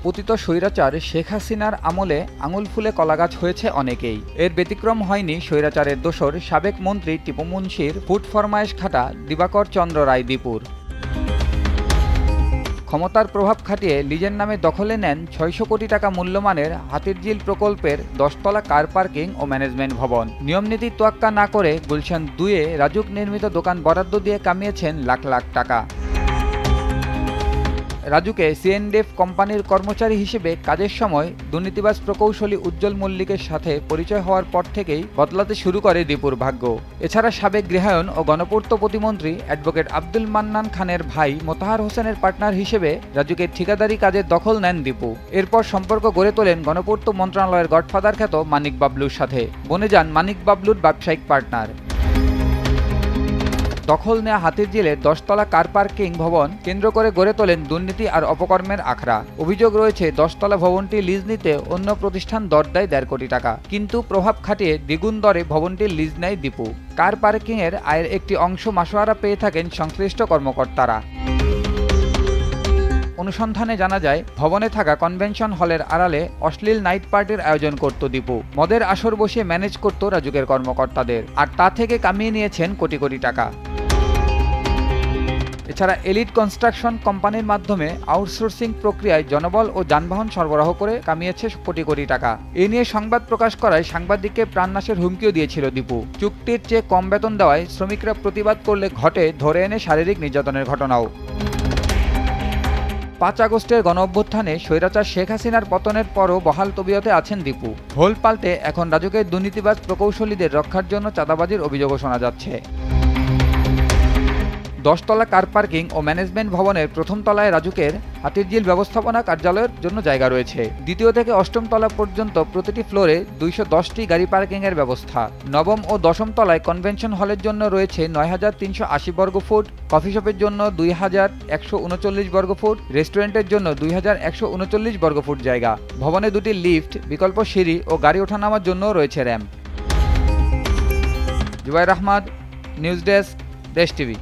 পতিত স্বৈরাচার শেখ হাসিনার আমলে আঙুল ফুলে কলাগাছ হয়েছে অনেকেই। এর ব্যতিক্রম হয়নি স্বৈরাচারের দোসর সাবেক মন্ত্রী টিপু মুনশির ফুট ফরমায়েশ খাটা দিবাকর চন্দ্র রায় দীপুর। ক্ষমতার প্রভাব খাটিয়ে লিজের নামে দখলে নেন ৬০০ কোটি টাকা মূল্যমানের হাতিরঝিল প্রকল্পের ১০তলা কার পার্কিং ও ম্যানেজমেন্ট ভবন। নিয়মনীতির তোয়াক্কা না করে গুলশান ২-এ রাজুক নির্মিত দোকান বরাদ্দ দিয়ে কামিয়েছেন লাখ লাখ টাকা। রাজুকে সিএনডিএফ কোম্পানির কর্মচারী হিসেবে কাজের সময় দুর্নীতিবাজ প্রকৌশলী উজ্জ্বল মল্লিকের সাথে পরিচয় হওয়ার পর থেকেই বদলাতে শুরু করে দীপুর ভাগ্য। এছাড়া সাবেক গৃহায়ন ও গণপূর্ত প্রতিমন্ত্রী অ্যাডভোকেট আব্দুল মান্নান খানের ভাই মোতাহার হোসেনের পার্টনার হিসেবে রাজুকের ঠিকাদারি কাজের দখল নেন দীপু। এরপর সম্পর্ক গড়ে তোলেন গণপূর্ত মন্ত্রণালয়ের গডফাদার খ্যাত মানিক বাবলুর সাথে। বনে যান মানিক বাবলুর ব্যবসায়িক পার্টনার। দখল নেওয়া হাতিরঝিলের ১০তলা কার পার্কিং ভবন কেন্দ্র করে গড়ে তোলেন দুর্নীতি আর অপকর্মের আখড়া। অভিযোগ রয়েছে ১০তলা ভবনটি লিজ নিতে অন্য প্রতিষ্ঠান দর দেয় ১.৫ কোটি টাকা, কিন্তু প্রভাব খাটিয়ে দ্বিগুণ দরে ভবনটির লিজ নেয় দীপু। কার পার্কিংয়ের আয়ের একটি অংশ মাসোয়ারা পেয়ে থাকেন সংশ্লিষ্ট কর্মকর্তারা। অনুসন্ধানে জানা যায়, ভবনে থাকা কনভেনশন হলের আড়ালে অশ্লীল নাইট পার্টির আয়োজন করত দীপু। মদের আসর বসিয়ে ম্যানেজ করত রাজুকের কর্মকর্তাদের, আর তা থেকে কামিয়ে নিয়েছেন কোটি কোটি টাকা। এছাড়া এলিট কনস্ট্রাকশন কোম্পানির মাধ্যমে আউটসোর্সিং প্রক্রিয়ায় জনবল ও যানবাহন সরবরাহ করে কামিয়েছে কোটি কোটি টাকা। এ নিয়ে সংবাদ প্রকাশ করায় সাংবাদিককে প্রাণনাশের হুমকিও দিয়েছিল দীপু। চুক্তির চেয়ে কম বেতন দেওয়ায় শ্রমিকরা প্রতিবাদ করলে ঘটে ধরে এনে শারীরিক নির্যাতনের ঘটনাও। ৫ আগস্টের গণঅভ্যুত্থানে স্বৈরাচার শেখ হাসিনার পতনের পরও বহাল তবিয়তে আছেন দীপু। হোল পাল্টে এখন রাজুকের দুর্নীতিবাজ প্রকৌশলীদের রক্ষার জন্য চাঁদাবাজির অভিযোগও শোনা যাচ্ছে। ১০তলা কার পার্কিং ও ম্যানেজমেন্ট ভবনের প্রথম তলায় রাজুকের হাতিরঝিল ব্যবস্থাপনা কার্যালয়ের জন্য জায়গা রয়েছে। দ্বিতীয় থেকে অষ্টম তলা পর্যন্ত প্রতিটি ফ্লোরে ২১০টি গাড়ি পার্কিংয়ের ব্যবস্থা। নবম ও দশম তলায় কনভেনশন হলের জন্য রয়েছে ৯৩৮০ বর্গফুট, কফি শপের জন্য ২১৩৯ বর্গফুট, রেস্টুরেন্টের জন্য ২১৩৯ বর্গফুট জায়গা। ভবনে দুটি লিফট, বিকল্প সিঁড়ি ও গাড়ি ওঠানামার জন্য রয়েছে ramp. Zubair Ahmed, news desk, Desh TV.